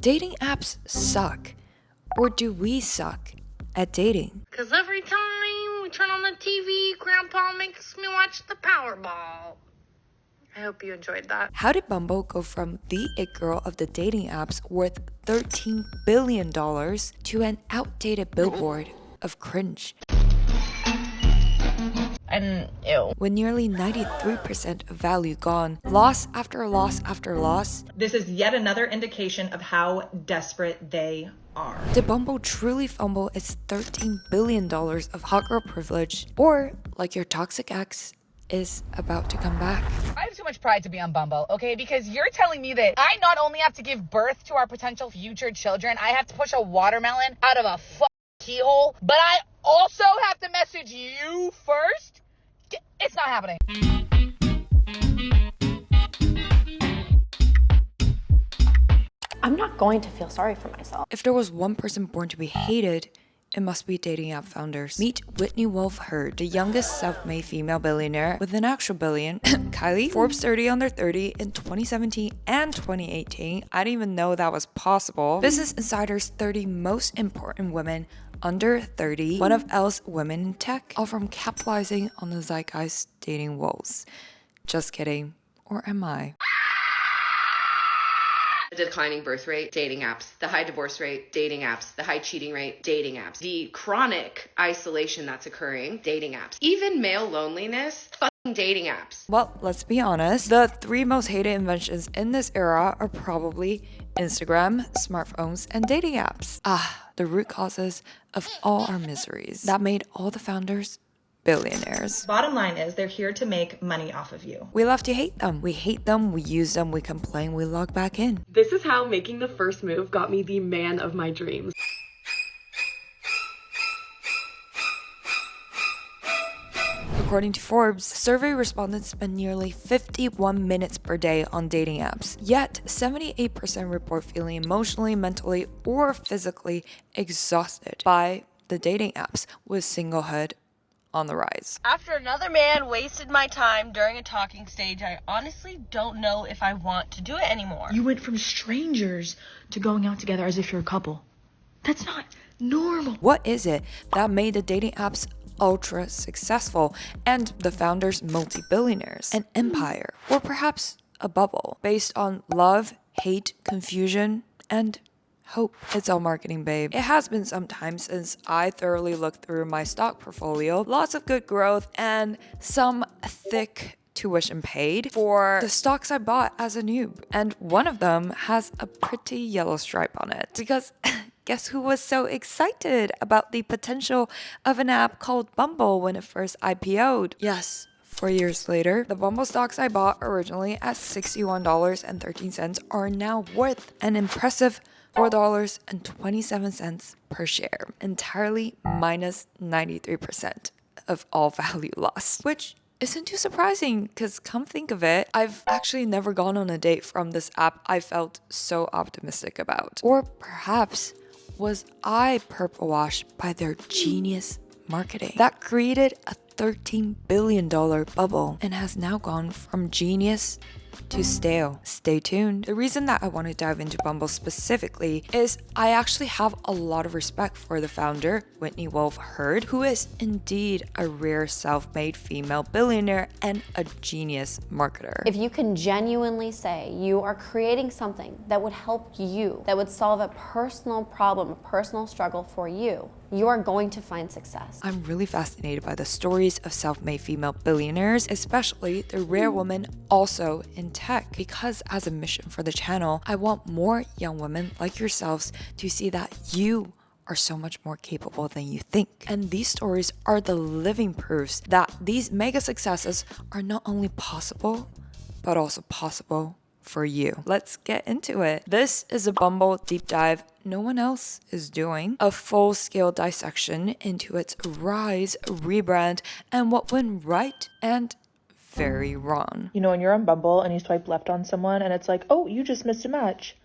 dating apps suck? Or do we suck at dating? Because every time we turn on the TV, Grandpa makes me watch the Powerball. I hope you enjoyed that. How did Bumble go from the it girl of the dating apps worth $13 billion to an outdated billboard of cringe? And ew. With nearly 93% of value gone, loss after loss after loss, this is yet another indication of how desperate they are. did Bumble truly fumble its $13 billion of hot girl privilege? Or, like your toxic ex, is about to come back? I have too much pride to be on Bumble, okay? Because you're telling me that I not only have to give birth to our potential future children, I have to push a watermelon out of a keyhole, but I also have to message you first? It's not happening. I'm not going to feel sorry for myself. If there was one person born to be hated, it must be dating app founders. Meet Whitney Wolfe Herd, the youngest self-made female billionaire with an actual billion. Kylie, Forbes 30 under 30 in 2017 and 2018. I didn't even know that was possible. Business Insider's 30 most important women under 30. One of Elle's women in tech. All from capitalizing on the zeitgeist dating woes. Just kidding. Or am I? The declining birth rate, dating apps. The high divorce rate, dating apps. The high cheating rate, dating apps. The chronic isolation that's occurring, dating apps. Even male loneliness, fucking dating apps. Well, let's be honest. The three most hated inventions in this era are probably Instagram, smartphones, and dating apps. The root causes of all our miseries that made all the founders billionaires. Bottom line is they're here to make money off of you. We love to hate them. We hate them, we use them, we complain, we log back in. This is how making the first move got me the man of my dreams. According to Forbes, survey respondents spend nearly 51 minutes per day on dating apps. Yet, 78% report feeling emotionally, mentally, or physically exhausted by the dating apps, with singlehood on the rise. After another man wasted my time during a talking stage, I honestly don't know if I want to do it anymore. You went from strangers to going out together as if you're a couple. That's not normal. What is it that made the dating apps ultra successful and the founders multi-billionaires? An empire, or perhaps a bubble based on love, hate, confusion, and hope. It's all marketing, babe. It has been some time since I thoroughly looked through my stock portfolio. Lots of good growth and some thick tuition paid for the stocks I bought as a noob. And one of them has a pretty yellow stripe on it. Because guess who was so excited about the potential of an app called Bumble when it first IPO'd? Yes. 4 years later, the Bumble stocks I bought originally at $61.13 are now worth an impressive $4.27 per share, entirely minus 93% of all value lost, which isn't too surprising because come think of it, I've actually never gone on a date from this app I felt so optimistic about. Or perhaps was I purple washed by their genius marketing that created a $13 billion bubble and has now gone from genius to stale. Stay tuned. The reason that I want to dive into Bumble specifically is I actually have a lot of respect for the founder, Whitney Wolfe Herd, who is indeed a rare self-made female billionaire and a genius marketer. If you can genuinely say you are creating something that would help you, that would solve a personal problem, a personal struggle for you, you are going to find success. I'm really fascinated by the stories of self-made female billionaires, especially the rare women also in tech, because as a mission for the channel, I want more young women like yourselves to see that you are so much more capable than you think. And these stories are the living proofs that these mega successes are not only possible, but also possible for you. Let's get into it. This is a Bumble deep dive no one else is doing. A full-scale dissection into its rise, rebrand, and what went right and very wrong. You know, when you're on Bumble and you swipe left on someone and it's like, oh, you just missed a match.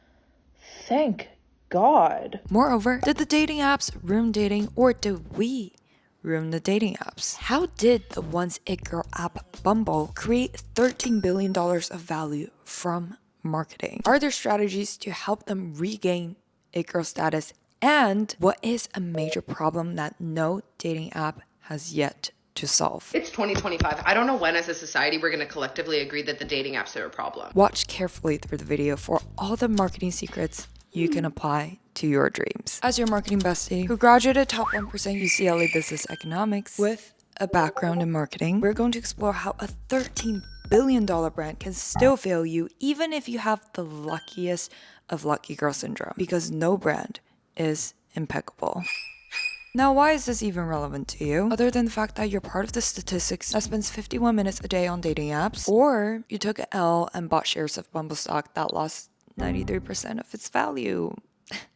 Thank God. Moreover, did the dating apps ruin dating, or did we ruin the dating apps? How did the once it girl app Bumble create $13 billion of value from marketing? Are there strategies to help them regain it girl status? And what is a major problem that no dating app has yet to solve? It's 2025. I don't know when as a society we're going to collectively agree that the dating apps are a problem. Watch carefully through the video for all the marketing secrets you can apply to your dreams. As your marketing bestie who graduated top 1% UCLA Business Economics with a background in marketing, we're going to explore how a $13 billion brand can still fail you even if you have the luckiest of lucky girl syndrome, because no brand is impeccable. Now, why is this even relevant to you? Other than the fact that you're part of the statistics that spends 51 minutes a day on dating apps, or you took an L and bought shares of Bumble stock that lost 93% of its value.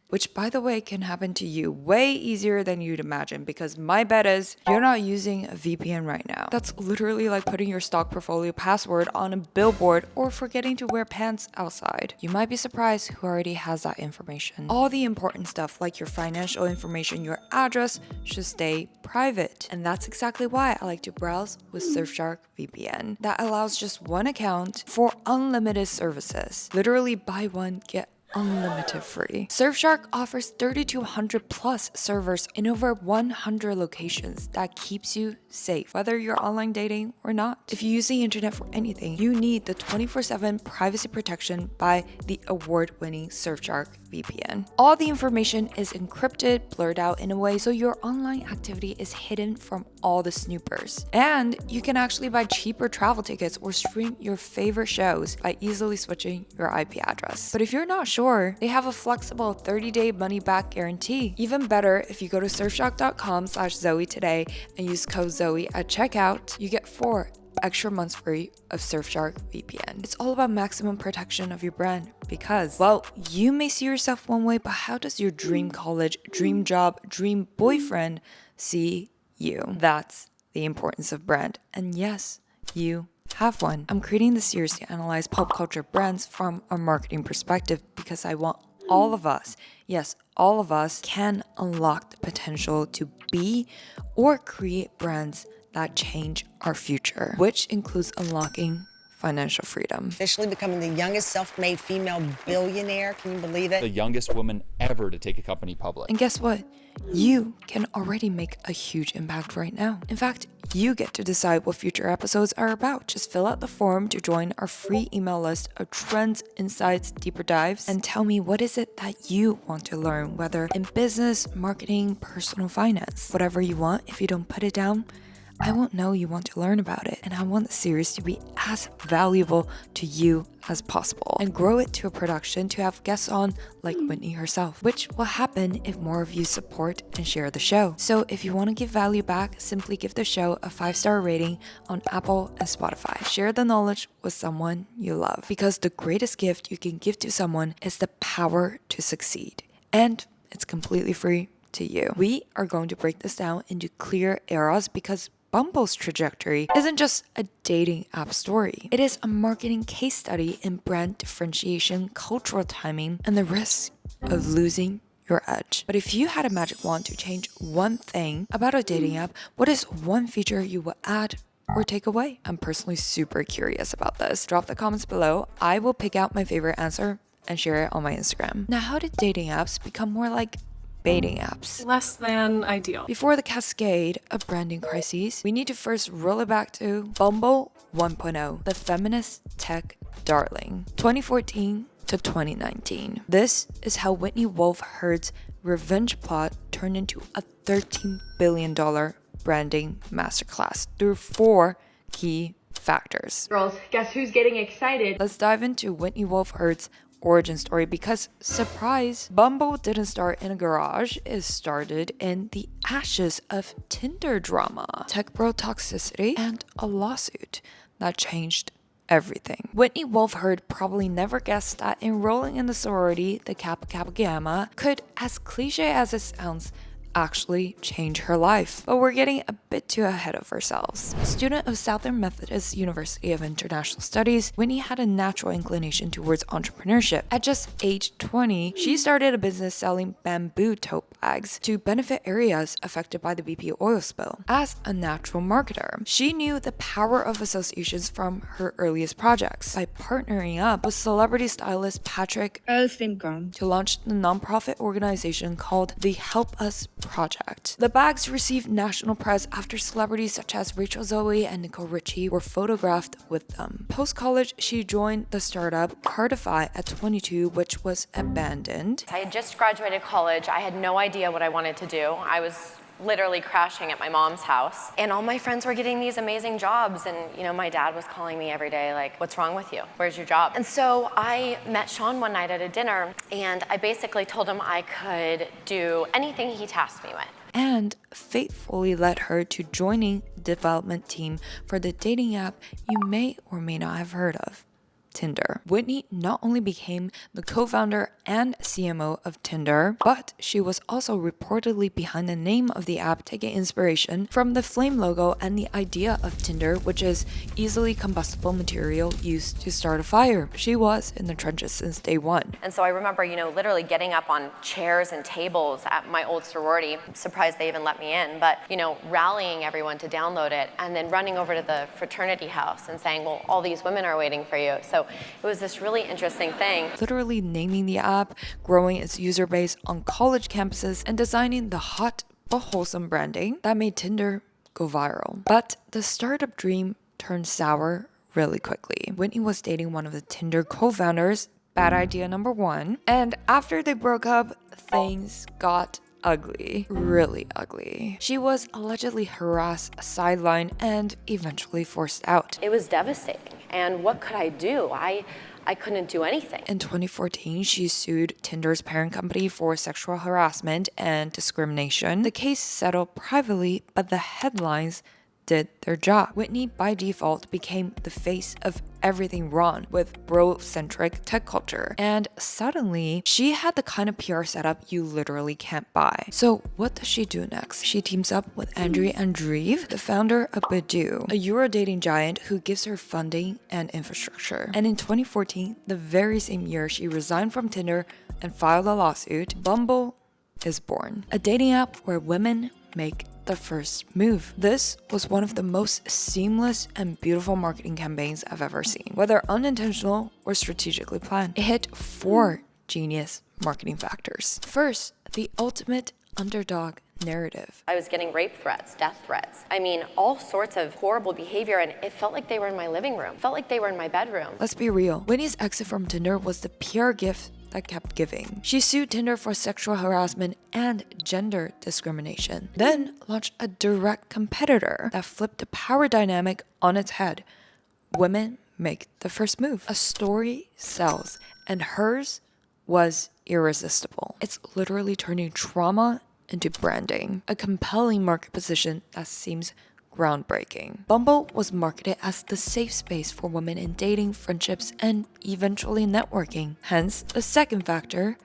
Which, by the way, can happen to you way easier than you'd imagine, because my bet is you're not using a VPN right now. That's literally like putting your stock portfolio password on a billboard or forgetting to wear pants outside. You might be surprised who already has that information. All the important stuff like your financial information, your address, should stay private. And that's exactly why I like to browse with Surfshark VPN. That allows just one account for unlimited services. Literally buy one, get unlimited free. Surfshark offers 3,200 plus servers in over 100 locations that keeps you safe, whether you're online dating or not. If you use the internet for anything, you need the 24/7 privacy protection by the award-winning Surfshark VPN. All the information is encrypted, blurred out in a way so your online activity is hidden from all the snoopers. And you can actually buy cheaper travel tickets or stream your favorite shows by easily switching your IP address. But if you're not sure, they have a flexible 30-day money-back guarantee. Even better, if you go to surfshark.com/Zoe today and use code Zoe at checkout, you get 4 extra months free of Surfshark VPN. It's all about maximum protection of your brand because, well, you may see yourself one way, but how does your dream college, dream job, dream boyfriend see you? That's the importance of brand. And yes, you have one. I'm creating this series to analyze pop culture brands from a marketing perspective because I want all of us, yes, all of us can unlock the potential to be or create brands that change our future, which includes unlocking financial freedom. Officially becoming the youngest self-made female billionaire. Can you believe it? The youngest woman ever to take a company public. And guess what? You can already make a huge impact right now. In fact, you get to decide what future episodes are about. Just fill out the form to join our free email list of trends, insights, deeper dives, and tell me what is it that you want to learn, whether in business, marketing, personal finance, whatever you want. If you don't put it down, I won't know you want to learn about it, and I want the series to be as valuable to you as possible and grow it to a production to have guests on like Whitney herself, which will happen if more of you support and share the show. So if you want to give value back, simply give the show a 5-star rating on Apple and Spotify. Share the knowledge with someone you love, because the greatest gift you can give to someone is the power to succeed, and it's completely free to you. We are going to break this down into clear eras because Bumble's trajectory isn't just a dating app story. It is a marketing case study in brand differentiation, cultural timing, and the risk of losing your edge. But if you had a magic wand to change one thing about a dating app, what is one feature you would add or take away? I'm personally super curious about this. Drop the comments below. I will pick out my favorite answer and share it on my Instagram. Now, how did dating apps become more like baiting apps? Less than ideal. Before the cascade of branding crises, we need to first roll it back to Bumble 1.0, the feminist tech darling, 2014 to 2019. This is how Whitney Wolfe Herd's revenge plot turned into a $13 billion branding masterclass through 4 key factors. Girls, guess who's getting excited? Let's dive into Whitney Wolfe Herd's origin story because, surprise, Bumble didn't start in a garage. It started in the ashes of Tinder drama, tech bro toxicity, and a lawsuit that changed everything. Whitney Wolfe Herd probably never guessed that enrolling in the sorority, the Kappa Kappa Gamma, could, as cliche as it sounds, actually change her life. But we're getting a bit too ahead of ourselves. Student of Southern Methodist University of International Studies, Whitney had a natural inclination towards entrepreneurship. At just age 20, she started a business selling bamboo tote bags to benefit areas affected by the BP oil spill. As a natural marketer, she knew the power of associations from her earliest projects by partnering up with celebrity stylist Patrick to launch the nonprofit organization called the Help Us Project. The bags received national press after celebrities such as Rachel Zoe and Nicole Richie were photographed with them. Post-college, she joined the startup Cardify at 22, which was abandoned. I had just graduated college. I had no idea what I wanted to do. I was literally crashing at my mom's house, and all my friends were getting these amazing jobs, and my dad was calling me every day like, what's wrong with you? Where's your job? And so I met Sean one night at a dinner, and I basically told him I could do anything he tasked me with. And faithfully led her to joining the development team for the dating app you may or may not have heard of, Tinder. Whitney not only became the co-founder and CMO of Tinder, but she was also reportedly behind the name of the app, taking inspiration from the flame logo and the idea of Tinder, which is easily combustible material used to start a fire. She was in the trenches since day one. And so I remember, literally getting up on chairs and tables at my old sorority. I'm surprised they even let me in, but, rallying everyone to download it and then running over to the fraternity house and saying, well, all these women are waiting for you. So it was this really interesting thing. Literally naming the app, growing its user base on college campuses, and designing the hot but wholesome branding that made Tinder go viral. But the startup dream turned sour really quickly. Whitney was dating one of the Tinder co-founders, bad idea number one, and after they broke up, things got ugly, really ugly. She was allegedly harassed, sidelined, and eventually forced out. It was devastating. And what could I do? I couldn't do anything. In 2014, she sued Tinder's parent company for sexual harassment and discrimination. The case settled privately, but the headlines did their job. Whitney, by default, became the face of everything wrong with bro-centric tech culture. And suddenly, she had the kind of PR setup you literally can't buy. So what does she do next? She teams up with Andrea Andreev, the founder of Badoo, a Euro dating giant who gives her funding and infrastructure. And in 2014, the very same year she resigned from Tinder and filed a lawsuit, Bumble is born. A dating app where women make the first move. This was one of the most seamless and beautiful marketing campaigns I've ever seen, whether unintentional or strategically planned. It hit 4 genius marketing factors. First, the ultimate underdog narrative. I was getting rape threats, death threats. I mean, all sorts of horrible behavior, and it felt like they were in my living room. It felt like they were in my bedroom. Let's be real. Whitney's exit from Tinder was the PR gift that kept giving. She sued Tinder for sexual harassment and gender discrimination, then launched a direct competitor that flipped the power dynamic on its head. Women make the first move. A story sells, and hers was irresistible. It's literally turning trauma into branding, a compelling market position that seems groundbreaking. Bumble was marketed as the safe space for women in dating, friendships, and eventually networking. Hence, the second factor,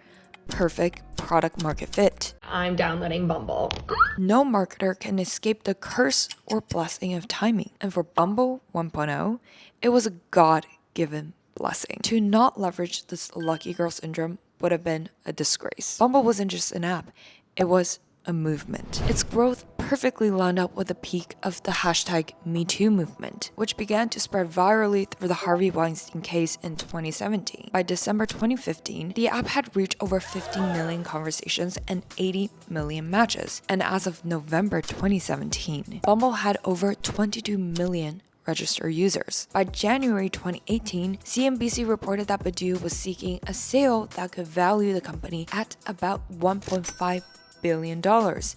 perfect product market fit. I'm downloading Bumble. No marketer can escape the curse or blessing of timing. And for Bumble 1.0, it was a God-given blessing. To not leverage this lucky girl syndrome would have been a disgrace. Bumble wasn't just an app, it was a movement. Its growth perfectly lined up with the peak of the hashtag #MeToo movement, which began to spread virally through the Harvey Weinstein case in 2017. By December 2015, the app had reached over 15 million conversations and 80 million matches. And as of November 2017, Bumble had over 22 million registered users. By January 2018, CNBC reported that Badoo was seeking a sale that could value the company at about $1.5 billion.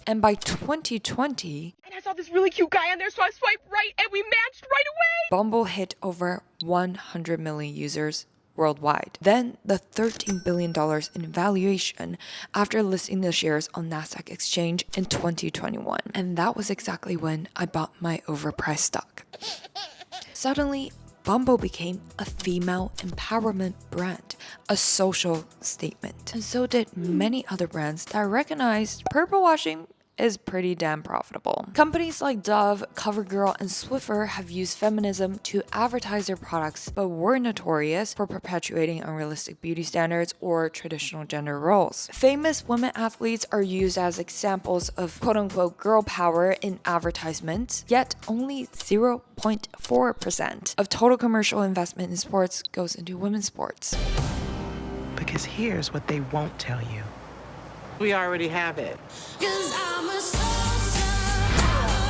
And by 2020, And I saw this really cute guy on there, so I swiped right and we matched right away. Bumble hit over 100 million users worldwide. Then the $13 billion in valuation after listing the shares on Nasdaq exchange in 2021. And that was exactly when I bought my overpriced stock. Suddenly, Bumble became a female empowerment brand, a social statement. And so did many other brands that recognized purple washing is pretty damn profitable. Companies like Dove, CoverGirl, and Swiffer have used feminism to advertise their products, but were notorious for perpetuating unrealistic beauty standards or traditional gender roles. Famous women athletes are used as examples of quote-unquote girl power in advertisements, yet only 0.4% of total commercial investment in sports goes into women's sports. Because here's what they won't tell you. We already have it.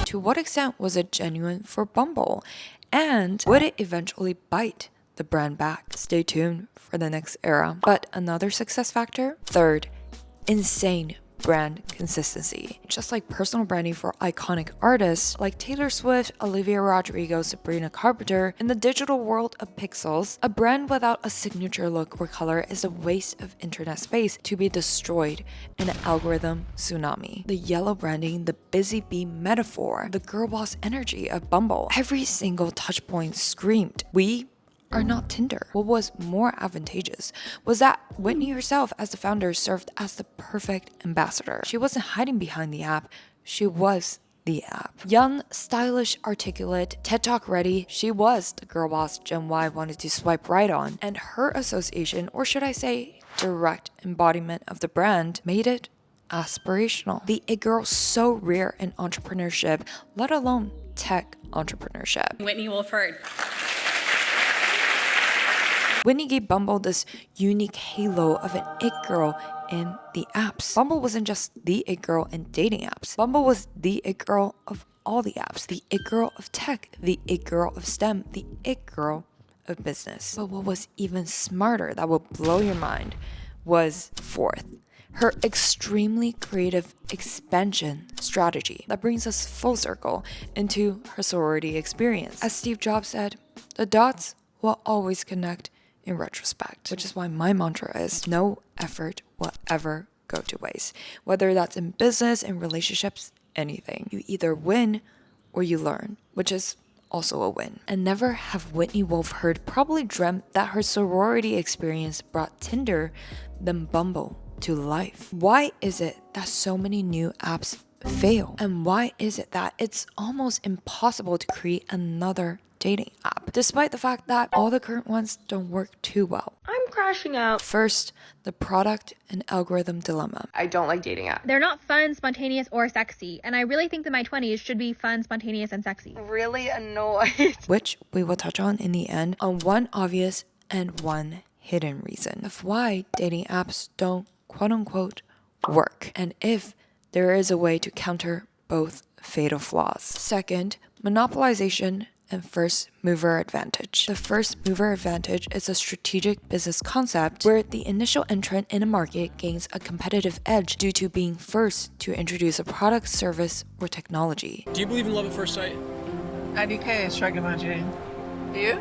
To what extent was it genuine for Bumble? And would it eventually bite the brand back? Stay tuned for the next era. But another success factor? Third, insane brand consistency. Just like personal branding for iconic artists like Taylor Swift, Olivia Rodrigo, Sabrina Carpenter, in the digital world of pixels, a brand without a signature look or color is a waste of internet space to be destroyed in an algorithm tsunami. The yellow branding, the busy bee metaphor, the girl boss energy of Bumble, every single touch point screamed, we are not Tinder. What was more advantageous was that Whitney herself, as the founder, served as the perfect ambassador. She wasn't hiding behind the app, she was the app. Young, stylish, articulate, TED Talk ready, she was the girl boss Gen Y wanted to swipe right on, and her association, or should I say, direct embodiment of the brand, made it aspirational. The it girl so rare in entrepreneurship, let alone tech entrepreneurship. Whitney Wolford. Whitney gave Bumble this unique halo of an it girl in the apps. Bumble wasn't just the it girl in dating apps. Bumble was the it girl of all the apps, the it girl of tech, the it girl of STEM, the it girl of business. But what was even smarter that will blow your mind was fourth, her extremely creative expansion strategy that brings us full circle into her sorority experience. As Steve Jobs said, the dots will always connect in retrospect, which is why my mantra is no effort will ever go to waste. Whether that's in business, in relationships, anything. You either win or you learn, which is also a win. And never have Whitney Wolford probably dreamt that her sorority experience brought Tinder, then Bumble, to life. Why is it that so many new apps fail? And why is it that it's almost impossible to create another dating app, despite the fact that all the current ones don't work too well? I'm crashing out. First, the product and algorithm dilemma. I don't like dating apps. They're not fun, spontaneous, or sexy, and I really think that my 20s should be fun, spontaneous, and sexy. Really annoyed. Which we will touch on in the end on one obvious and one hidden reason of why dating apps don't quote-unquote work, and if there is a way to counter both fatal flaws. Second, monopolization and first mover advantage. The first mover advantage is a strategic business concept where the initial entrant in a market gains a competitive edge due to being first to introduce a product, service, or technology. Do you believe in love at first sight? IDK is striking my gene. Do you?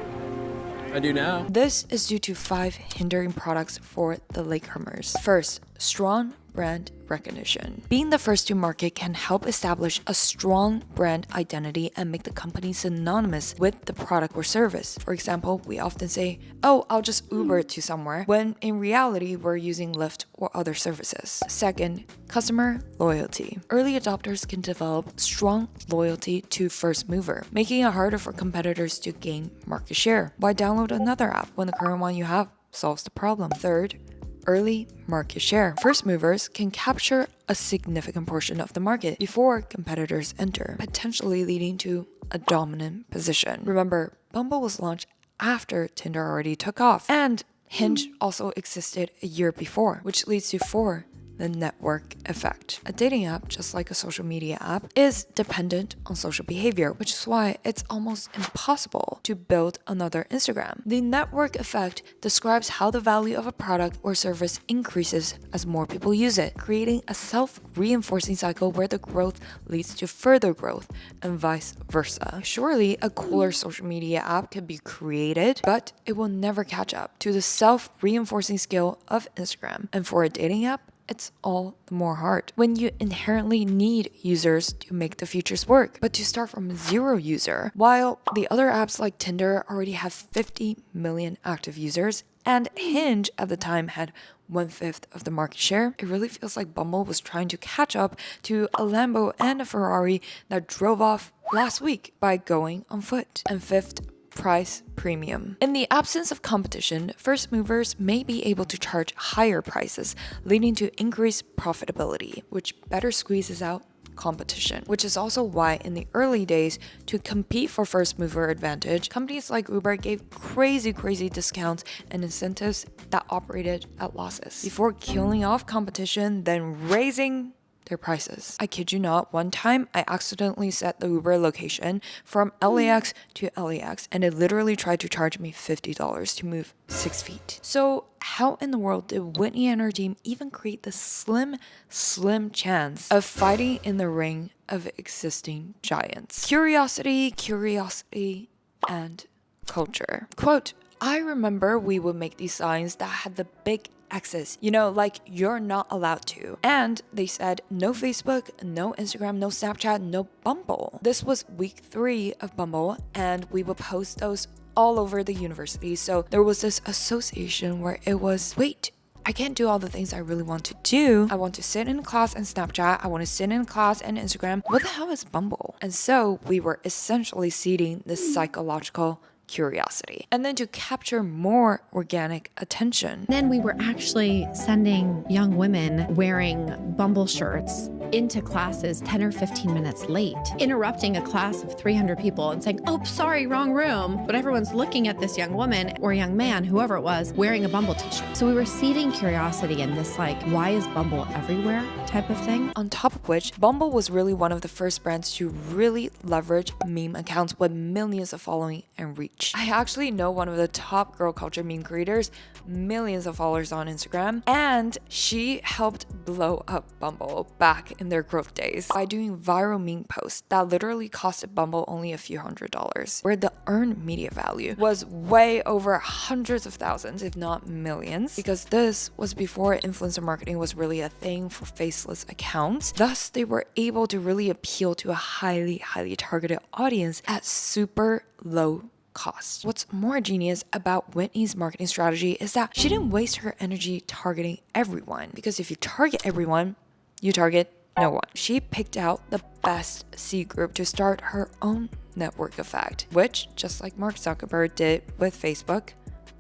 I do now. This is due to 5 hindering products for the latecomers. First, strong brand recognition. Being the first to market can help establish a strong brand identity and make the company synonymous with the product or service. For example, we often say, oh, I'll just Uber to somewhere, when in reality, we're using Lyft or other services. Second, customer loyalty. Early adopters can develop strong loyalty to first mover, making it harder for competitors to gain market share. Why download another app when the current one you have solves the problem? Third, early market share. First movers can capture a significant portion of the market before competitors enter, potentially leading to a dominant position. Remember, Bumble was launched after Tinder already took off, and Hinge also existed a year before, which leads to 4, the network effect. A dating app, just like a social media app, is dependent on social behavior, which is why it's almost impossible to build another Instagram. The network effect describes how the value of a product or service increases as more people use it, creating a self-reinforcing cycle where the growth leads to further growth and vice versa. Surely, a cooler social media app can be created, but it will never catch up to the self-reinforcing skill of Instagram. And for a dating app, it's all the more hard when you inherently need users to make the features work. But to start from 0 user, while the other apps like Tinder already have 50 million active users, and Hinge at the time had 1/5 of the market share, it really feels like Bumble was trying to catch up to a Lambo and a Ferrari that drove off last week by going on foot. And fifth, price premium. In the absence of competition, first movers may be able to charge higher prices, leading to increased profitability, which better squeezes out competition, which is also why in the early days, to compete for first mover advantage, companies like Uber gave crazy discounts and incentives that operated at losses before killing off competition, then raising their prices. I kid you not, one time I accidentally set the Uber location from LAX to LAX and it literally tried to charge me $50 to move 6 feet. So how in the world did Whitney and her team even create the slim chance of fighting in the ring of existing giants? Curiosity, and culture. Quote, I remember we would make these signs that had the big X's, like you're not allowed to. And they said no Facebook, no Instagram, no Snapchat, no Bumble. This was week 3 of Bumble, and we would post those all over the university. So there was this association where it was, wait, I can't do all the things I really want to do. I want to sit in class and Snapchat. I want to sit in class and Instagram. What the hell is Bumble? And so we were essentially seeding this psychological curiosity, and then to capture more organic attention. Then we were actually sending young women wearing Bumble shirts into classes 10 or 15 minutes late, interrupting a class of 300 people and saying, oh, sorry, wrong room. But everyone's looking at this young woman or young man, whoever it was, wearing a Bumble t-shirt. So we were seeding curiosity in this why is Bumble everywhere type of thing. On top of which, Bumble was really one of the first brands to really leverage meme accounts with millions of following and reach. I actually know one of the top girl culture meme creators, millions of followers on Instagram, and she helped blow up Bumble back in their growth days by doing viral meme posts that literally costed Bumble only a few $100s, where the earned media value was way over hundreds of thousands, if not millions, because this was before influencer marketing was really a thing for faceless accounts. Thus, they were able to really appeal to a highly targeted audience at super low cost. What's more genius about Whitney's marketing strategy is that she didn't waste her energy targeting everyone, because if you target everyone, you target no one. She picked out the best C group to start her own network effect, which, just like Mark Zuckerberg did with Facebook,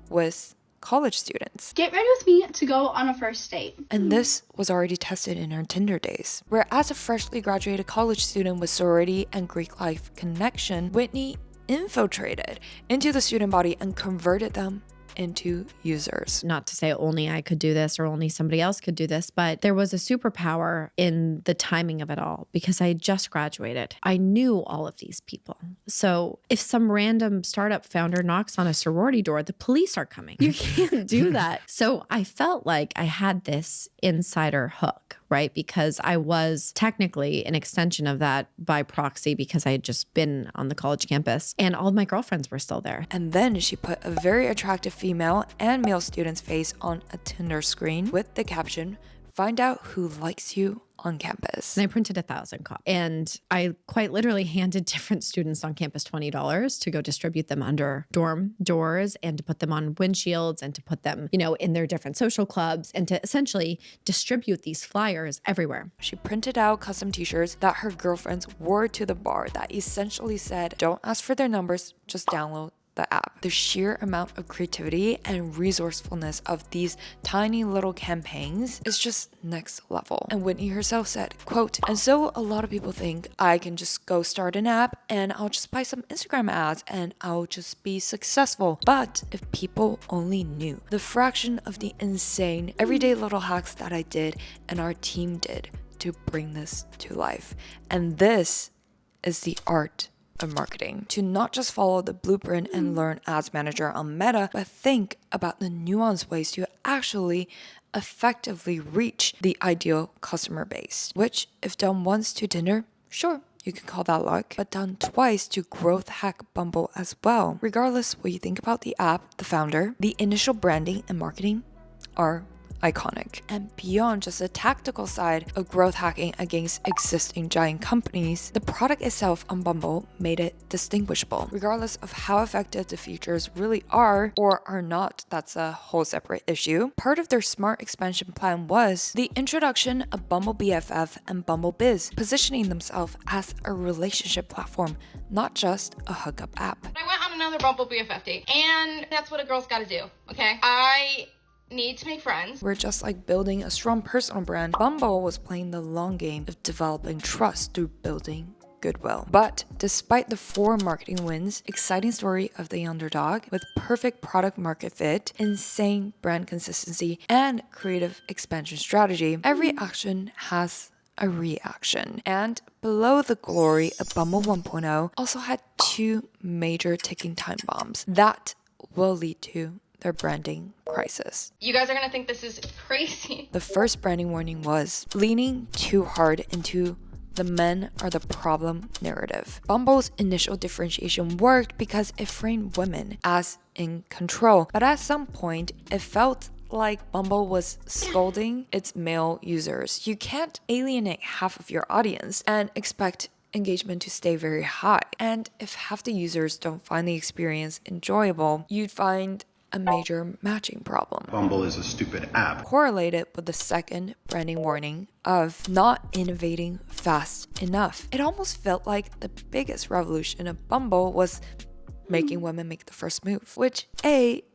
was college students. Get ready with me to go on a first date. And this was already tested in her Tinder days, where as a freshly graduated college student with sorority and Greek life connection, Whitney infiltrated into the student body and converted them into users. Not to say only I could do this or only somebody else could do this, but there was a superpower in the timing of it all because I had just graduated. I knew all of these people. So if some random startup founder knocks on a sorority door, the police are coming. You can't do that. So I felt like I had this insider hook, right? Because I was technically an extension of that by proxy because I had just been on the college campus and all of my girlfriends were still there. And then she put a very attractive female and male student's face on a Tinder screen with the caption, "Find out who likes you on campus." And I printed 1,000 copies. And I quite literally handed different students on campus $20 to go distribute them under dorm doors and to put them on windshields and to put them, in their different social clubs and to essentially distribute these flyers everywhere. She printed out custom t-shirts that her girlfriends wore to the bar that essentially said, don't ask for their numbers, just download the app. The sheer amount of creativity and resourcefulness of these tiny little campaigns is just next level. And Whitney herself said, quote, "And so a lot of people think I can just go start an app and I'll just buy some Instagram ads and I'll just be successful. But if people only knew the fraction of the insane everyday little hacks that I did and our team did to bring this to life." And this is the art of marketing, to not just follow the blueprint and learn ads manager on Meta, but think about the nuanced ways to actually effectively reach the ideal customer base, which if done once to Tinder, sure, you can call that luck, but done twice to growth hack Bumble as well. Regardless what you think about the app, the founder, the initial branding and marketing are iconic. And beyond just the tactical side of growth hacking against existing giant companies, the product itself on Bumble made it distinguishable. Regardless of how effective the features really are or are not, that's a whole separate issue. Part of their smart expansion plan was the introduction of Bumble BFF and Bumble Biz, positioning themselves as a relationship platform, not just a hookup app. I went on another Bumble BFF date, and that's what a girl's gotta do, okay? I need to make friends. We're just like building a strong personal brand. Bumble was playing the long game of developing trust through building goodwill. But despite the 4 marketing wins, exciting story of the underdog with perfect product market fit, insane brand consistency, and creative expansion strategy, every action has a reaction. And below the glory of Bumble 1.0 also had 2 major ticking time bombs that will lead to their branding crisis. You guys are gonna think this is crazy. The first branding warning was leaning too hard into the men are the problem narrative. Bumble's initial differentiation worked because it framed women as in control, but at some point it felt like Bumble was scolding its male users. You can't alienate half of your audience and expect engagement to stay very high. And if half the users don't find the experience enjoyable, you'd find a major matching problem. Bumble is a stupid app. Correlated with the second branding warning of not innovating fast enough. It almost felt like the biggest revolution of Bumble was making women make the first move, which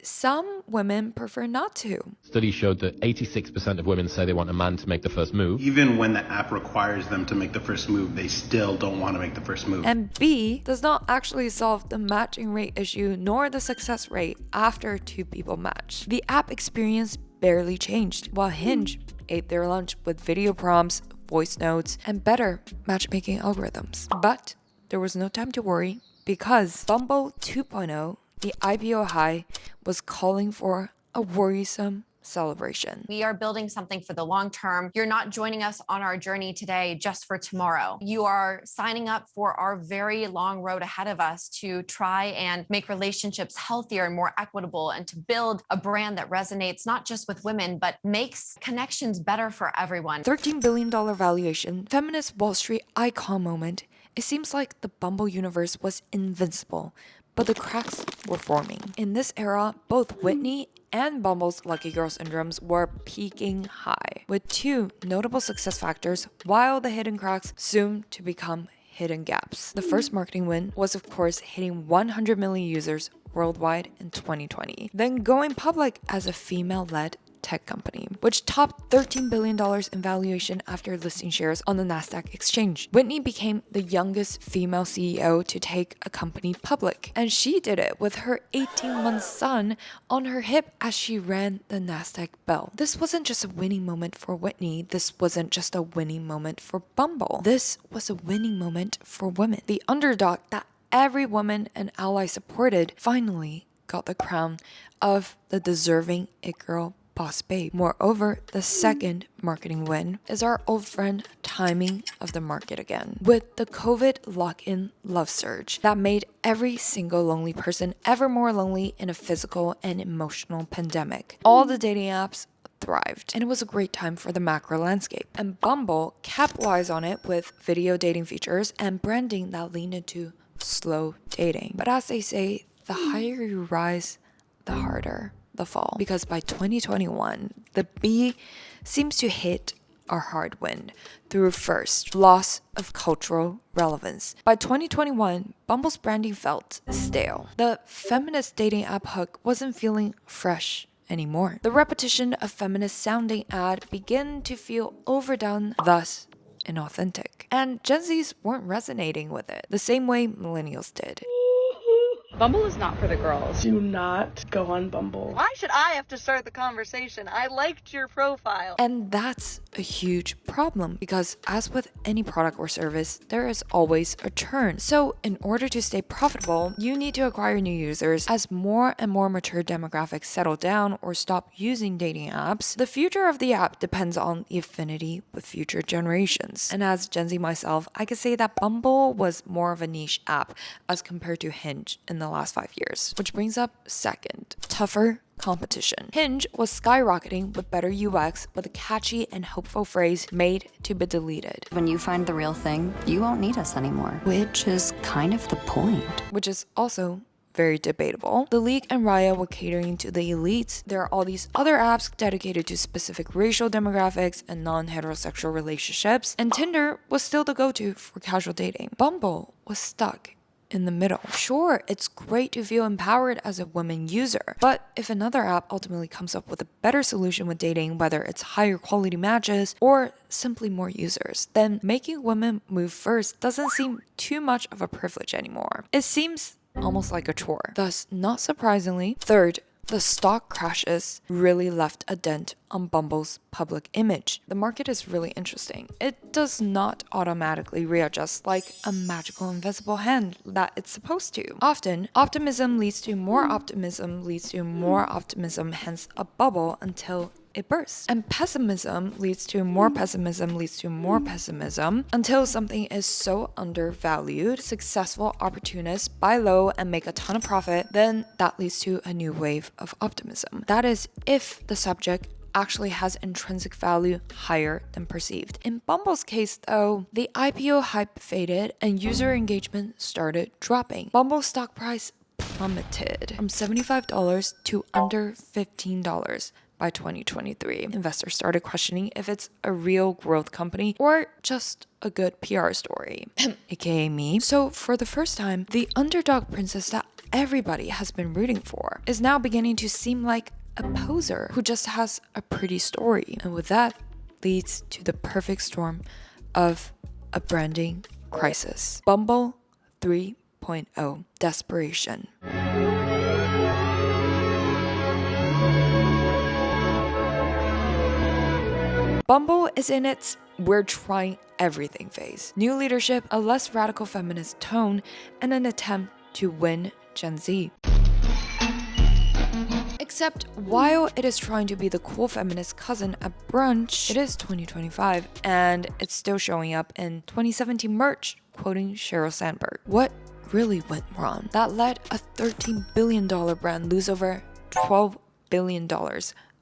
some women prefer not to. Studies showed that 86% of women say they want a man to make the first move. Even when the app requires them to make the first move, they still don't want to make the first move. And B, does not actually solve the matching rate issue nor the success rate after 2 people match. The app experience barely changed, while Hinge ate their lunch with video prompts, voice notes, and better matchmaking algorithms. But there was no time to worry, because Bumble 2.0, the IPO HIGH, was calling for a worrisome celebration. We are building something for the long term. You're not joining us on our journey today just for tomorrow. You are signing up for our very long road ahead of us to try and make relationships healthier and more equitable, and to build a brand that resonates not just with women, but makes connections better for everyone. $13 billion valuation, feminist Wall Street icon moment. It seems like the Bumble universe was invincible, but the cracks were forming. In this era, both Whitney and Bumble's Lucky Girl syndromes were peaking high, with 2 notable success factors, while the hidden cracks soon to become hidden gaps. The first marketing win was, of course, hitting 100 million users worldwide in 2020, then going public as a female-led tech company, which topped $13 billion in valuation after listing shares on the Nasdaq exchange. Whitney became the youngest female CEO to take a company public, and she did it with her 18-month son on her hip as she rang the Nasdaq bell. This wasn't just a winning moment for Whitney. This wasn't just a winning moment for Bumble. This was a winning moment for women. The underdog that every woman and ally supported finally got the crown of the deserving it girl boss babe. Moreover, the second marketing win is our old friend timing of the market again. With the COVID lock-in love surge that made every single lonely person ever more lonely in a physical and emotional pandemic, all the dating apps thrived, and it was a great time for the macro landscape. And Bumble capitalized on it with video dating features and branding that leaned into slow dating. But as they say, the higher you rise, the harder the fall, because by 2021 the B seems to hit a hard wind through first loss of cultural relevance. By 2021, Bumble's branding felt stale. The feminist dating app hook wasn't feeling fresh anymore. The repetition of feminist sounding ad began to feel overdone, thus inauthentic, and Gen Zs weren't resonating with it the same way millennials did. Bumble is not for the girls. Do not go on Bumble. Why should I have to start the conversation? I liked your profile. And that's a huge problem, because as with any product or service, there is always a churn. So in order to stay profitable, you need to acquire new users. As more and more mature demographics settle down or stop using dating apps, the future of the app depends on the affinity with future generations. And as Gen Z myself, I could say that Bumble was more of a niche app as compared to Hinge in the last 5 years. Which brings up second, tougher competition. Hinge was skyrocketing with better UX, with a catchy and hopeful phrase made to be deleted. When you find the real thing, you won't need us anymore, which is kind of the point. Which is also very debatable. The League and Raya were catering to the elites. There are all these other apps dedicated to specific racial demographics and non-heterosexual relationships, and Tinder was still the go-to for casual dating. Bumble was stuck in the middle. Sure, it's great to feel empowered as a woman user, but if another app ultimately comes up with a better solution with dating, whether it's higher quality matches or simply more users, then making women move first doesn't seem too much of a privilege anymore. It seems almost like a chore. Thus, not surprisingly, third, the stock crashes really left a dent on Bumble's public image. The market is really interesting. It does not automatically readjust like a magical invisible hand that it's supposed to. Often, optimism leads to more optimism leads to more optimism, hence a bubble until it bursts. And pessimism leads to more pessimism leads to more pessimism until something is so undervalued, successful opportunists buy low and make a ton of profit, then that leads to a new wave of optimism. That is if the subject actually has intrinsic value higher than perceived. In Bumble's case though, the IPO hype faded and user engagement started dropping. Bumble's stock price plummeted from $75 to under $15 by 2023. Investors started questioning if it's a real growth company or just a good PR story, aka me. So for the first time, the underdog princess that everybody has been rooting for is now beginning to seem like a poser who just has a pretty story. And with that leads to the perfect storm of a branding crisis. Bumble 3.0 desperation. Bumble is in its we're trying everything phase. New leadership, a less radical feminist tone, and an attempt to win Gen Z. Except while it is trying to be the cool feminist cousin at brunch, it is 2025 and it's still showing up in 2017 merch, quoting Sheryl Sandberg. What really went wrong that let a $13 billion brand lose over $12 billion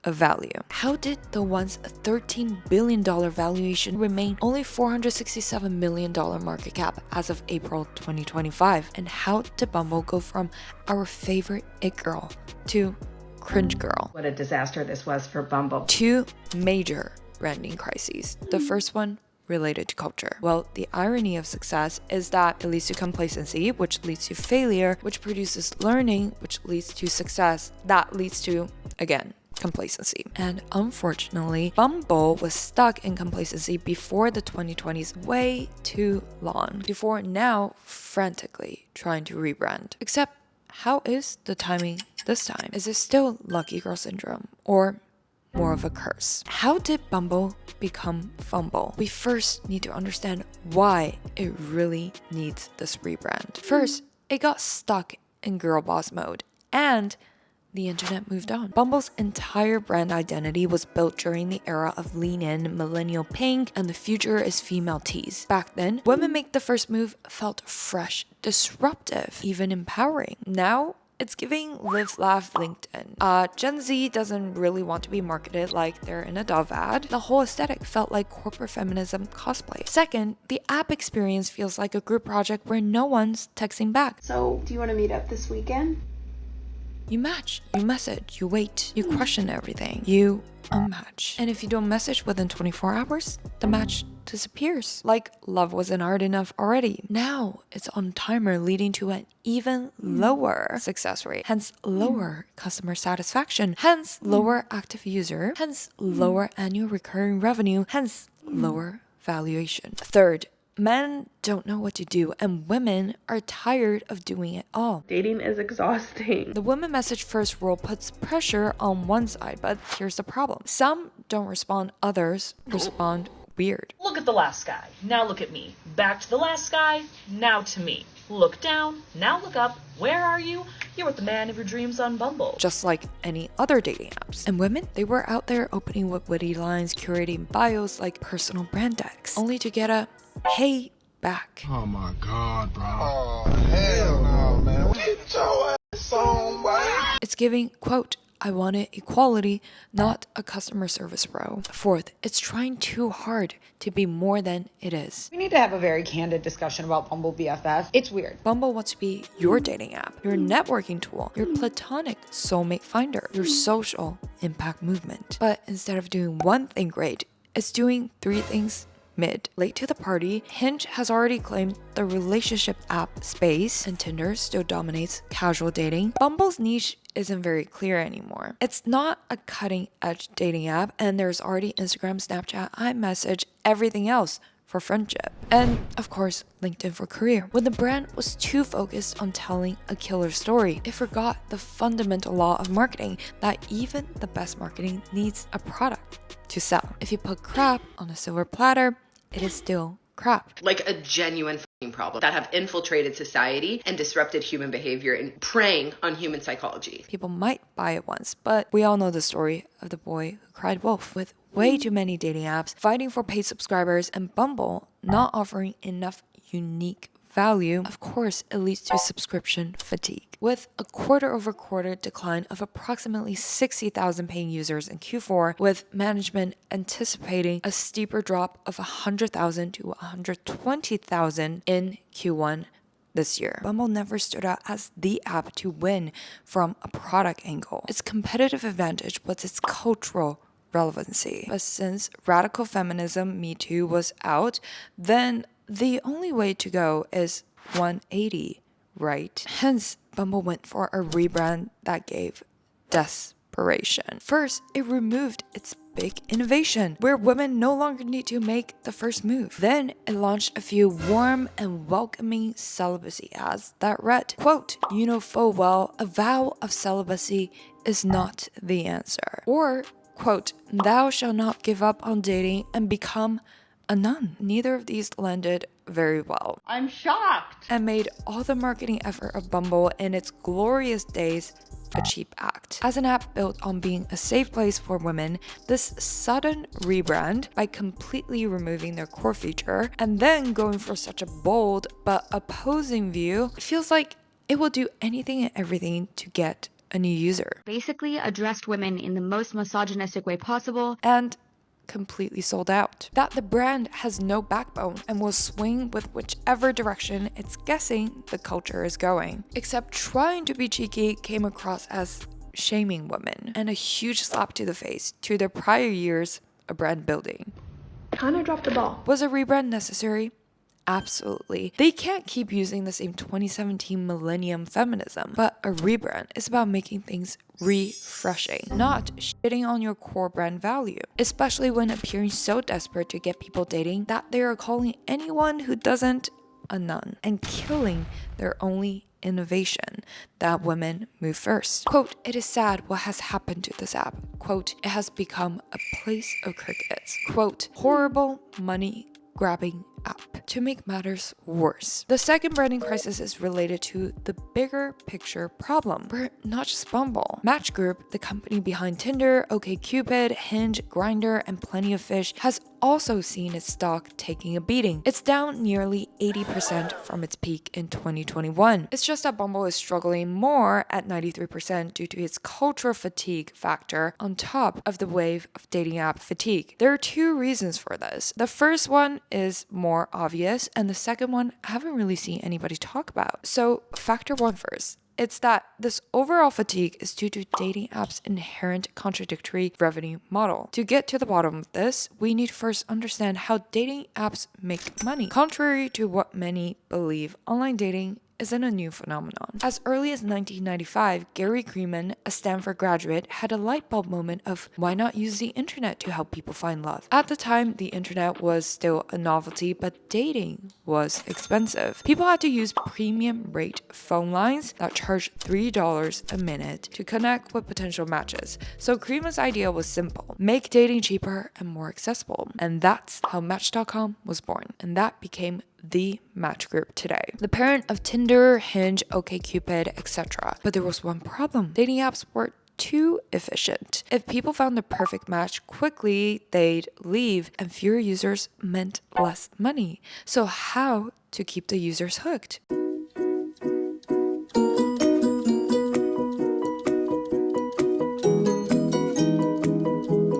of value? How did the once $13 billion valuation remain only $467 million market cap as of April 2025? And how did Bumble go from our favorite it girl to cringe girl? What a disaster this was for Bumble. Two major branding crises. The first one related to culture. Well, the irony of success is that it leads to complacency, which leads to failure, which produces learning, which leads to success, that leads to, again, complacency. And unfortunately, Bumble was stuck in complacency before the 2020s way too long, before now frantically trying to rebrand. Except, how is the timing this time? Is it still lucky girl syndrome or more of a curse? How did Bumble become Fumble? We first need to understand why it really needs this rebrand. First, it got stuck in girl boss mode and the internet moved on. Bumble's entire brand identity was built during the era of lean in, millennial pink, and the future is female tease. Back then, women make the first move felt fresh, disruptive, even empowering. Now, it's giving live, laugh, LinkedIn. Gen Z doesn't really want to be marketed like they're in a Dove ad. The whole aesthetic felt like corporate feminism cosplay. Second, the app experience feels like a group project where no one's texting back. So, do you want to meet up this weekend? You match, you message, you wait, you question everything, you unmatch. And if you don't message within 24 hours, the match disappears. Like love wasn't hard enough already. Now it's on timer, leading to an even lower success rate, hence lower customer satisfaction, hence lower active user, hence lower annual recurring revenue, hence lower valuation. Third, men don't know what to do, and women are tired of doing it all. Dating is exhausting. The women message first rule puts pressure on one side, but here's the problem. Some don't respond, others respond weird. Look at the last guy, now look at me. Back to the last guy, now to me. Look down, now look up. Where are you? You're with the man of your dreams on Bumble. Just like any other dating apps. And women, they were out there opening with witty lines, curating bios like personal brand decks, only to get a hey back. Oh my God, bro. Oh, hell no, man. Get your ass on, boy. It's giving, quote, I wanted equality, not a customer service role. Fourth, it's trying too hard to be more than it is. We need to have a very candid discussion about Bumble BFF. It's weird. Bumble wants to be your dating app, your networking tool, your platonic soulmate finder, your social impact movement. But instead of doing one thing great, it's doing three things mid. Late to the party, Hinge has already claimed the relationship app space, and Tinder still dominates casual dating. Bumble's niche isn't very clear anymore. It's not a cutting-edge dating app, and there's already Instagram, Snapchat, iMessage, everything else for friendship. And of course, LinkedIn for career. When the brand was too focused on telling a killer story, it forgot the fundamental law of marketing that even the best marketing needs a product to sell. If you put crap on a silver platter, it is still crap. Like a genuine problem that have infiltrated society and disrupted human behavior and preying on human psychology. People might buy it once, but we all know the story of the boy who cried wolf. With way too many dating apps fighting for paid subscribers and Bumble not offering enough unique value, of course, it leads to subscription fatigue. With a quarter-over-quarter decline of approximately 60,000 paying users in Q4, with management anticipating a steeper drop of 100,000 to 120,000 in Q1 this year. Bumble never stood out as the app to win from a product angle. Its competitive advantage was its cultural relevancy. But since radical feminism, Me Too, was out, then the only way to go is 180, right? Hence, Bumble went for a rebrand that gave desperation. First, it removed its big innovation, where women no longer need to make the first move. Then, it launched a few warm and welcoming celibacy ads that read, quote, "You know full well, a vow of celibacy is not the answer." Or, quote, "Thou shalt not give up on dating and become a nun." Neither of these landed very well. I'm shocked. And made all the marketing effort of Bumble in its glorious days a cheap act. As an app built on being a safe place for women, this sudden rebrand, by completely removing their core feature and then going for such a bold but opposing view, feels like it will do anything and everything to get a new user. Basically addressed women in the most misogynistic way possible. And completely sold out. That the brand has no backbone and will swing with whichever direction it's guessing the culture is going. Except trying to be cheeky came across as shaming women, and a huge slap to the face to their prior years of brand building. Kinda dropped the ball. Was a rebrand necessary? Absolutely. They can't keep using the same 2017 millennium feminism, but a rebrand is about making things refreshing, not shitting on your core brand value, especially when appearing so desperate to get people dating that they are calling anyone who doesn't a nun and killing their only innovation, that women move first. Quote, "It is sad what has happened to this app." Quote, "It has become a place of crickets." Quote, "Horrible money grabbing app." To make matters worse, the second branding crisis is related to the bigger picture problem, where not just Bumble, Match Group, the company behind Tinder, OkCupid, Hinge, Grindr, and Plenty of Fish, has also seen its stock taking a beating. It's down nearly 80% from its peak in 2021. It's just that Bumble is struggling more at 93% due to its cultural fatigue factor on top of the wave of dating app fatigue. There are two reasons for this. The first one is more obvious, and the second one I haven't really seen anybody talk about. So factor one first. It's that this overall fatigue is due to dating apps' inherent contradictory revenue model. To get to the bottom of this, we need to first understand how dating apps make money. Contrary to what many believe, online dating isn't a new phenomenon. As early as 1995, Gary Kreeman, a Stanford graduate, had a light bulb moment of why not use the internet to help people find love. At the time, the internet was still a novelty, but dating was expensive. People had to use premium rate phone lines that charged $3 a minute to connect with potential matches. So Kreeman's idea was simple: make dating cheaper and more accessible. And that's how Match.com was born. And that became the Match Group today, the parent of Tinder, Hinge, OkCupid, etc. But there was one problem. Dating apps were too efficient. If people found the perfect match quickly, they'd leave, and fewer users meant less money. So how to keep the users hooked?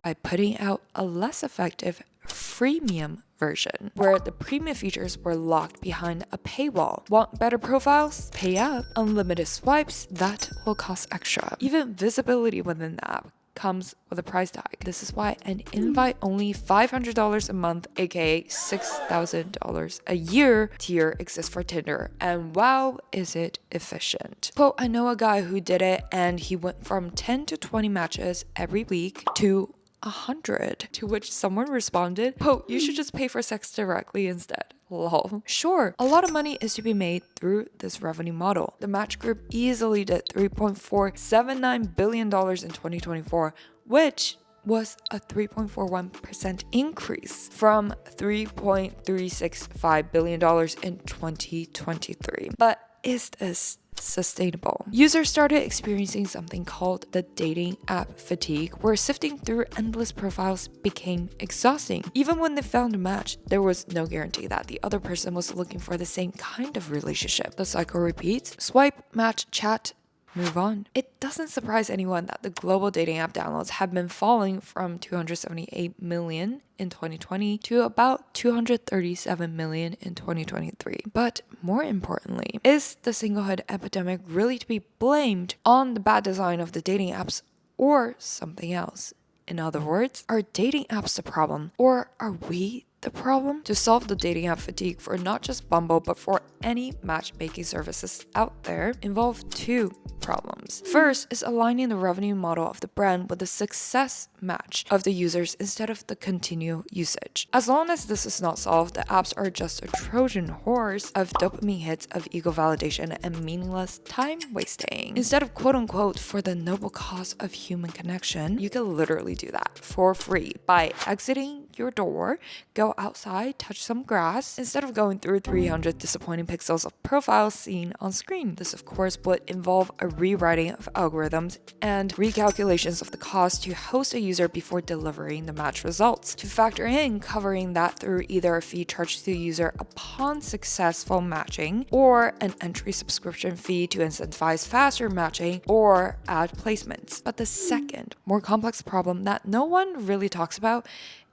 by putting out a less effective freemium version, where the premium features were locked behind a paywall. Want better profiles? Pay up. Unlimited swipes? That will cost extra. Even visibility within the app comes with a price tag. This is why an invite-only $500 a month, aka $6,000 a year tier exists for Tinder. And wow, is it efficient. Quote, I know a guy who did it and he went from 10 to 20 matches every week to 100, to which someone responded, quote, you should just pay for sex directly instead. Lol. Sure, a lot of money is to be made through this revenue model. The Match Group easily did $3.479 billion in 2024, which was a 3.41% increase from $3.365 billion in 2023. But is this sustainable? Users started experiencing something called the dating app fatigue, where sifting through endless profiles became exhausting. Even when they found a match, there was no guarantee that the other person was looking for the same kind of relationship. The cycle repeats: swipe, match, chat, move on. It doesn't surprise anyone that the global dating app downloads have been falling from 278 million in 2020 to about 237 million in 2023. But more importantly, is the singlehood epidemic really to be blamed on the bad design of the dating apps or something else? In other words, are dating apps the problem, or are we the problem? To solve the dating app fatigue for not just Bumble, but for any matchmaking services out there, involve two problems. First is aligning the revenue model of the brand with the success match of the users instead of the continual usage. As long as this is not solved, the apps are just a Trojan horse of dopamine hits of ego validation and meaningless time wasting. Instead of quote unquote for the noble cause of human connection, you can literally do that for free by exiting your door, go outside, touch some grass, instead of going through 300 disappointing pixels of profiles seen on screen. This of course would involve a rewriting of algorithms and recalculations of the cost to host a user before delivering the match results. To factor in covering that through either a fee charged to the user upon successful matching, or an entry subscription fee to incentivize faster matching, or ad placements. But the second, more complex problem that no one really talks about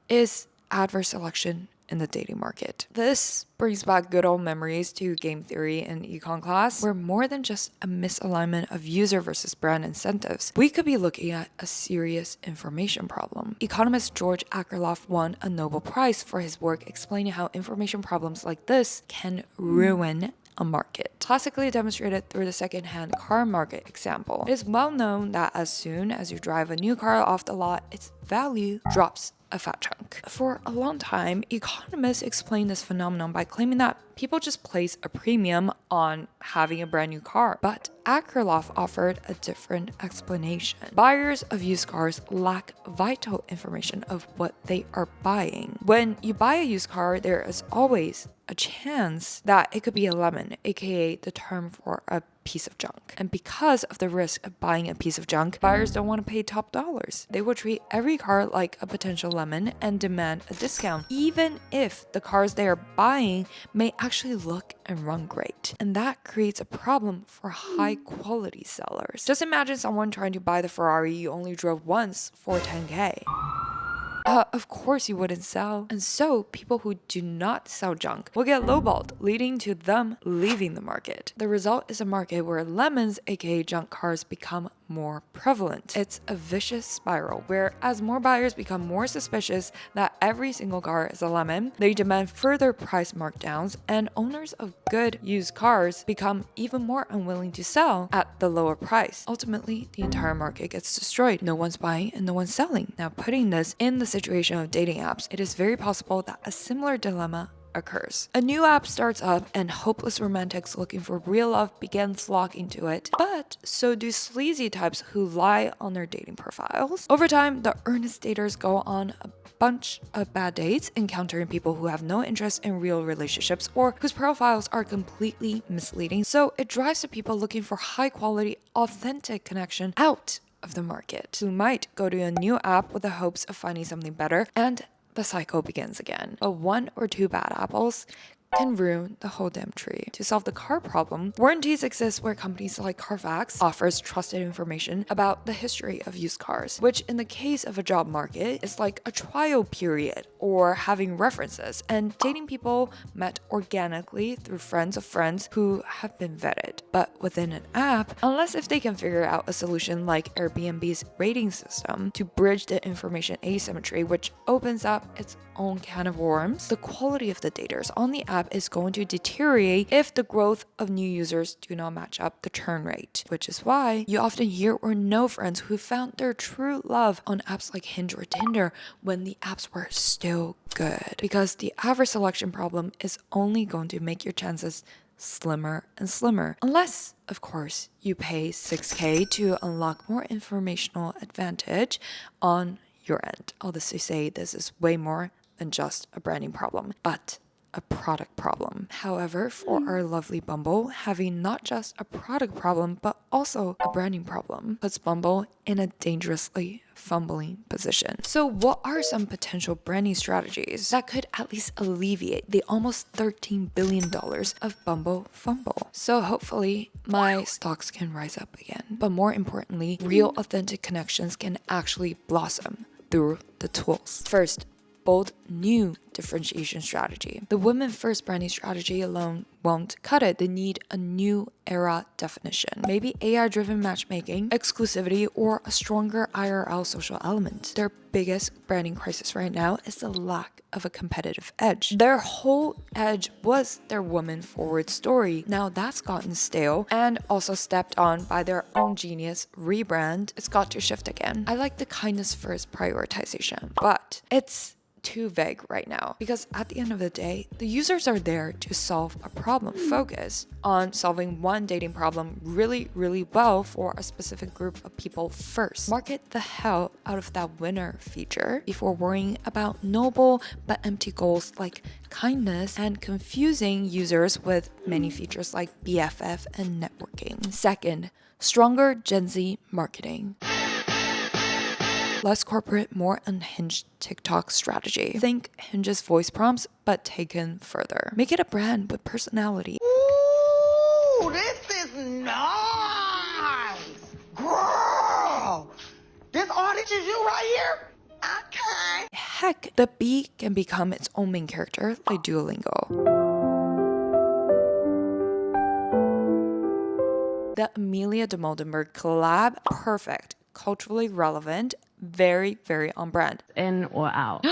is adverse selection in the dating market. This brings back good old memories to game theory in econ class, where more than just a misalignment of user versus brand incentives, we could be looking at a serious information problem. Economist George Akerlof won a Nobel Prize for his work explaining how information problems like this can ruin a market, classically demonstrated through the second-hand car market example. It is well known that as soon as you drive a new car off the lot, its value drops a fat chunk. For a long time, economists explained this phenomenon by claiming that people just place a premium on having a brand new car. But Akerlof offered a different explanation. Buyers of used cars lack vital information of what they are buying. When you buy a used car, there is always a chance that it could be a lemon, aka the term for a piece of junk. And because of the risk of buying a piece of junk, buyers don't want to pay top dollars. They will treat every car like a potential lemon and demand a discount, even if the cars they are buying may actually look and run great. And that creates a problem for high quality sellers. Just imagine someone trying to buy the Ferrari you only drove once for 10K. Of course you wouldn't sell. And so people who do not sell junk will get lowballed, leading to them leaving the market. The result is a market where lemons, aka junk cars, become more prevalent. It's a vicious spiral where as more buyers become more suspicious that every single car is a lemon, they demand further price markdowns, and owners of good used cars become even more unwilling to sell at the lower price. Ultimately, the entire market gets destroyed. No one's buying and no one's selling. Now, putting this in the situation of dating apps, it is very possible that a similar dilemma occurs. A new app starts up and hopeless romantics looking for real love begin flocking to it, but so do sleazy types who lie on their dating profiles. Over time, the earnest daters go on a bunch of bad dates, encountering people who have no interest in real relationships or whose profiles are completely misleading. So it drives the people looking for high quality, authentic connection out of the market, who might go to a new app with the hopes of finding something better, and the cycle begins again. But one or two bad apples can ruin the whole damn tree. To solve the car problem, warranties exist where companies like Carfax offers trusted information about the history of used cars, which in the case of a job market is like a trial period or having references and dating people met organically through friends of friends who have been vetted. But within an app, unless if they can figure out a solution like Airbnb's rating system to bridge the information asymmetry, which opens up its own can of worms, the quality of the daters on the app is going to deteriorate if the growth of new users do not match up the churn rate, which is why you often hear or know friends who found their true love on apps like Hinge or Tinder when the apps were still good, because the average selection problem is only going to make your chances slimmer and slimmer, unless of course you pay $6K to unlock more informational advantage on your end. All this to say, this is way more than just a branding problem, but a product problem. However, for our lovely Bumble, having not just a product problem, but also a branding problem puts Bumble in a dangerously fumbling position. So what are some potential branding strategies that could at least alleviate the almost $13 billion of Bumble fumble? So hopefully my stocks can rise up again. But more importantly, real authentic connections can actually blossom through the tools. First, bold new differentiation strategy. The women first branding strategy alone won't cut it. They need a new era definition. Maybe AI driven matchmaking, exclusivity, or a stronger IRL social element. Their biggest branding crisis right now is the lack of a competitive edge. Their whole edge was their woman forward story. Now that's gotten stale and also stepped on by their own genius rebrand. It's got to shift again. I like the kindness first prioritization, but it's too vague right now, because at the end of the day, the users are there to solve a problem. Focus on solving one dating problem really well for a specific group of people first. Market the hell out of that winner feature before worrying about noble but empty goals like kindness and confusing users with many features like BFF and networking. Second, stronger Gen Z marketing. Less corporate, more unhinged TikTok strategy. Think Hinge's voice prompts, but taken further. Make it a brand with personality. Ooh, this is nice. Girl, this audience is you right here? Okay. Heck, the bee can become its own main character like Duolingo. The Amelia de Moldenberg collab, perfect, culturally relevant, very on brand. In or out?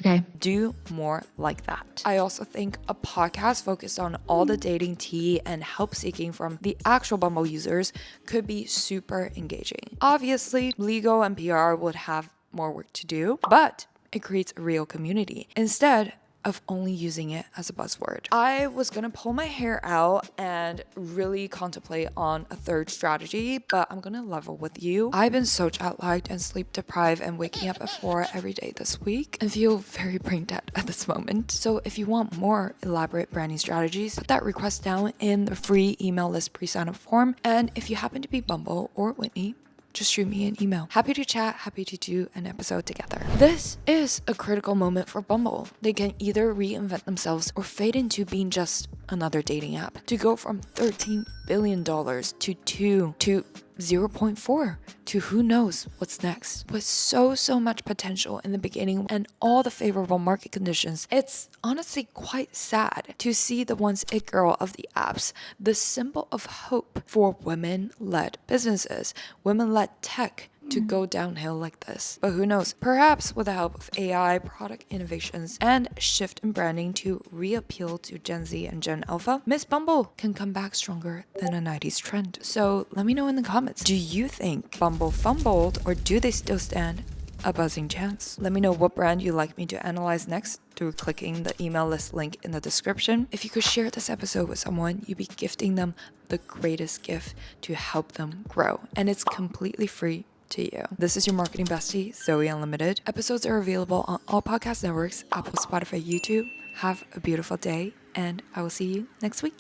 Okay. Do more like that. I also think a podcast focused on all the dating tea and help seeking from the actual Bumble users could be super engaging. Obviously, legal and PR would have more work to do, but it creates a real community instead of only using it as a buzzword. I was gonna pull my hair out and really contemplate on a third strategy, but I'm gonna level with you. I've been so jet-lagged and sleep deprived and waking up at 4 every day this week and feel very brain dead at this moment. So if you want more elaborate branding strategies, put that request down in the free email list pre-sign up form. And if you happen to be Bumble or Whitney, just shoot me an email. Happy to chat, happy to do an episode together. This is a critical moment for Bumble. They can either reinvent themselves or fade into being just another dating app. To go from $13 billion to 2 to 0.4 to who knows what's next. With so much potential in the beginning and all the favorable market conditions, it's honestly quite sad to see the once it girl of the apps, the symbol of hope for women-led businesses, women-led tech, to go downhill like this. But who knows? Perhaps with the help of AI, product innovations, and shift in branding to reappeal to Gen Z and Gen Alpha, Miss Bumble can come back stronger than a 90s trend. So let me know in the comments. Do you think Bumble fumbled, or do they still stand a buzzing chance? Let me know what brand you'd like me to analyze next through clicking the email list link in the description. If you could share this episode with someone, you'd be gifting them the greatest gift to help them grow. And it's completely free to you. This is your marketing bestie, Zoe Unlimited. Episodes are available on all podcast networks, Apple, Spotify, YouTube. Have a beautiful day, and I will see you next week.